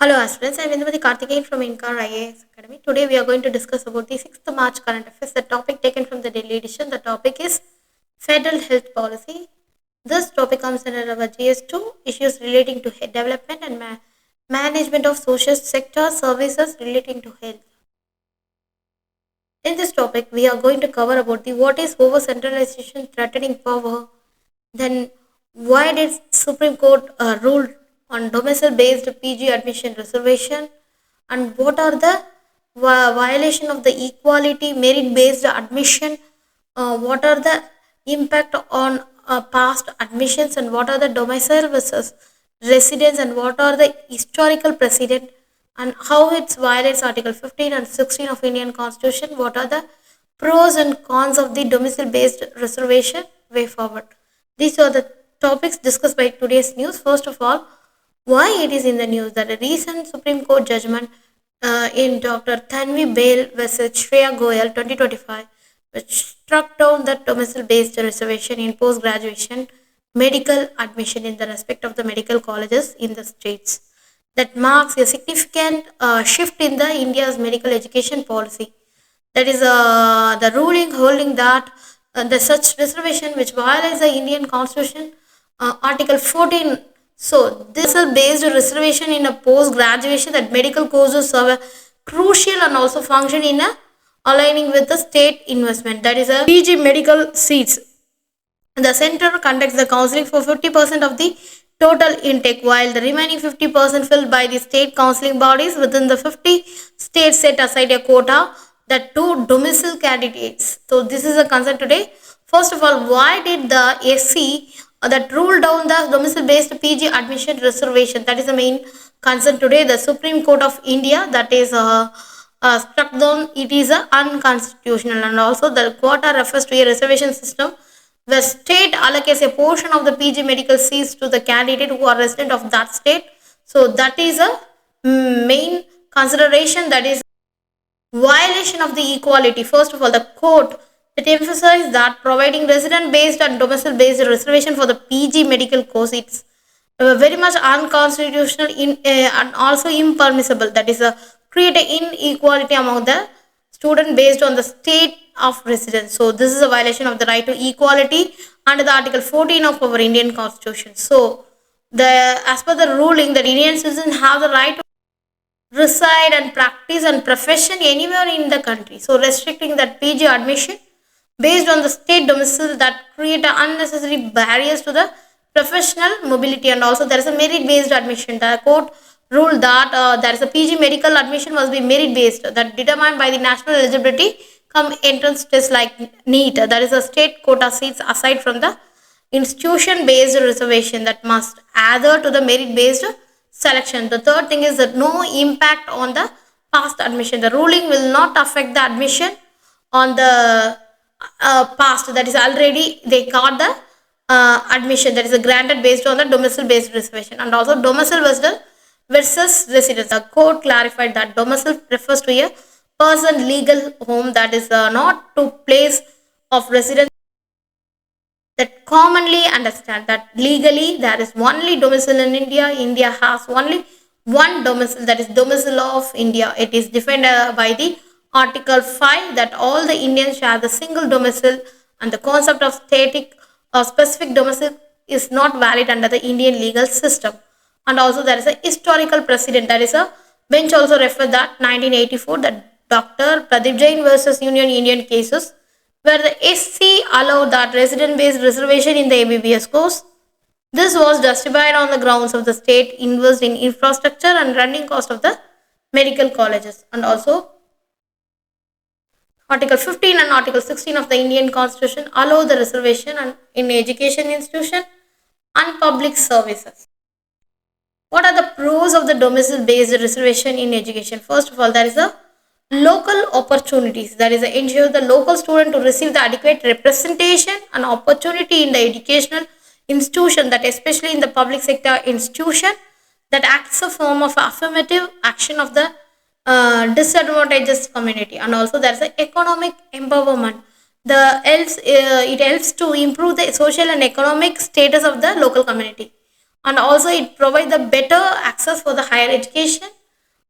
Hello aspirants, I am Indumati Karthikeyan from InKar IAS Academy. Today we are going to discuss about the 6th March current affairs. The topic taken from the daily edition. The topic is Federal Health Policy. This topic comes under our GS2 issues relating to health development and management of social sector services relating to health. In this topic, we are going to cover about the what is over centralization threatening power, then why did Supreme Court rule on domicile-based PG admission reservation, and what are the violation of the equality merit-based admission? What are the impact on past admissions, and what are the domicile versus residence, and what are the historical precedent, and how it violates Article 15 and 16 of Indian Constitution? What are the pros and cons of the domicile-based reservation way forward? These are the topics discussed by today's news. First of all, why it is in the news that a recent Supreme Court judgment in Dr. Thanvi Bail versus Shreya Goyal 2025, which struck down the domicile-based reservation in post-graduation medical admission in the respect of the medical colleges in the states. That marks a significant shift in the India's medical education policy. That is the ruling holding that the such reservation which violates the Indian Constitution, Article 14. So this is based reservation in a post graduation that medical courses serve a crucial and also function in a aligning with the state investment. That is a PG medical seats. The center conducts the counseling for 50% of the total intake, while the remaining 50% filled by the state counseling bodies within the 50 states set aside a quota that two domicile candidates. So this is a concern today. First of all, why did the SC that ruled down the domicile based PG admission reservation? That is the main concern today. The Supreme Court of India that is struck down it is unconstitutional, and also the quota refers to a reservation system where state allocates a portion of the PG medical seats to the candidate who are resident of that state. So that is a main consideration, that is violation of the equality. First of all, the court it emphasized that providing resident-based and domicile-based reservation for the PG medical course is very much unconstitutional and also impermissible. That is create an inequality among the student based on the state of residence. So this is a violation of the right to equality under the Article 14 of our Indian Constitution. So as per the ruling, that Indian citizens have the right to reside and practice and profession anywhere in the country. So restricting that PG admission based on the state domicile that create unnecessary barriers to the professional mobility, and also there is a merit based admission. The court ruled that there is a PG medical admission must be merit based, that determined by the national eligibility come entrance test like NEET. That is a state quota seats aside from the institution based reservation that must adhere to the merit based selection. The third thing is that no impact on the past admission. The ruling will not affect the admission on the past, that is already they got the admission that is granted based on the domicile based reservation, and also domicile versus residence. The court clarified that domicile refers to a person legal home, that is not to place of residence. That commonly understand that legally there is only domicile in India. India has only one domicile, that is domicile of India. It is defined by the Article 5 that all the Indians share the single domicile, and the concept of static or specific domicile is not valid under the Indian legal system. And also there is a historical precedent, that is a bench also referred that 1984 that Dr. Pradeep Jain versus Union Indian cases, where the SC allowed that resident based reservation in the MBBS course. This was justified on the grounds of the state invest in infrastructure and running cost of the medical colleges, and also Article 15 and Article 16 of the Indian Constitution allow the reservation in education institution and public services. What are the pros of the domicile based reservation in education? First of all, there is a local opportunities, that is ensure the local student to receive the adequate representation and opportunity in the educational institution, that especially in the public sector institution, that acts a form of affirmative action of the disadvantaged community. And also there is an economic empowerment. It helps to improve the social and economic status of the local community. and also it provides the better access for the higher education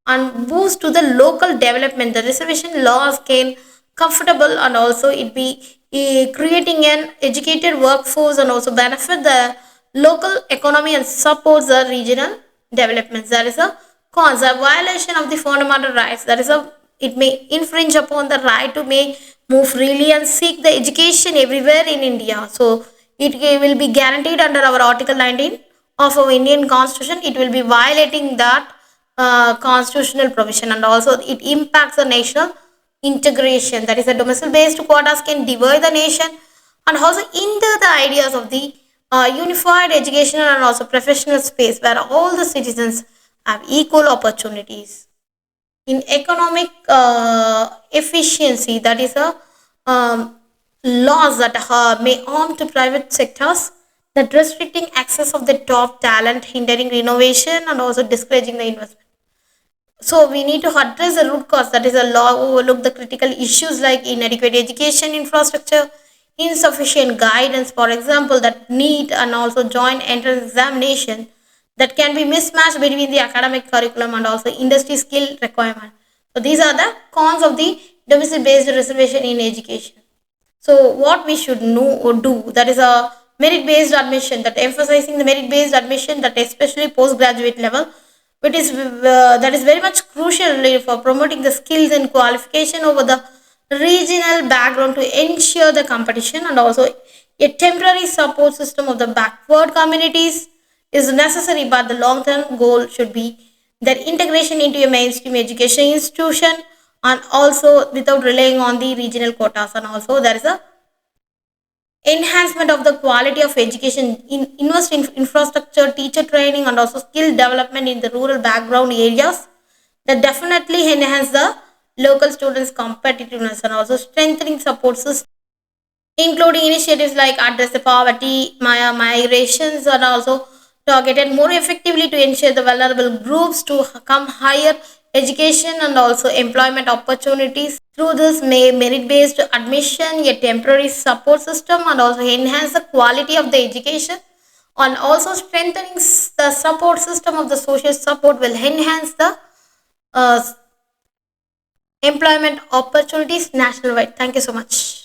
and boost to the local development. The reservation laws can comfortable and also it be creating an educated workforce and also benefit the local economy and supports the regional developments. There is a cause a violation of the fundamental rights. That is a it may infringe upon the right to may move freely and seek the education everywhere in India. So it will be guaranteed under our Article 19 of our Indian Constitution. It will be violating that constitutional provision, and also it impacts the national integration. That is, the domicile based quotas can divide the nation and also hinder the ideas of the unified educational and also professional space where all the citizens have equal opportunities. In economic efficiency, that is a laws that may harm to private sectors, that restricting access of the top talent, hindering innovation and also discouraging the investment. So we need to address the root cause, that is a law overlook the critical issues like inadequate education infrastructure, insufficient guidance, for example, that NEET and also joint entrance examination that can be mismatched between the academic curriculum and also industry skill requirement. So these are the cons of the domicile based reservation in education. So what we should know or do, that is a merit based admission, that emphasizing the merit based admission, that especially postgraduate level, which is that is very much crucial for promoting the skills and qualification over the regional background to ensure the competition, and also a temporary support system of the backward communities is necessary, but the long term goal should be their integration into a mainstream education institution and also without relying on the regional quotas. And also there is a enhancement of the quality of education, invest in infrastructure, teacher training and also skill development in the rural background areas that definitely enhance the local students competitiveness, and also strengthening support systems including initiatives like address the poverty, migrations, and also targeted more effectively to ensure the vulnerable groups to come higher education and also employment opportunities. Through this merit-based admission, a temporary support system, and also enhance the quality of the education, and also strengthening the support system of the social support will enhance the uh, employment opportunities nationwide. Thank you so much.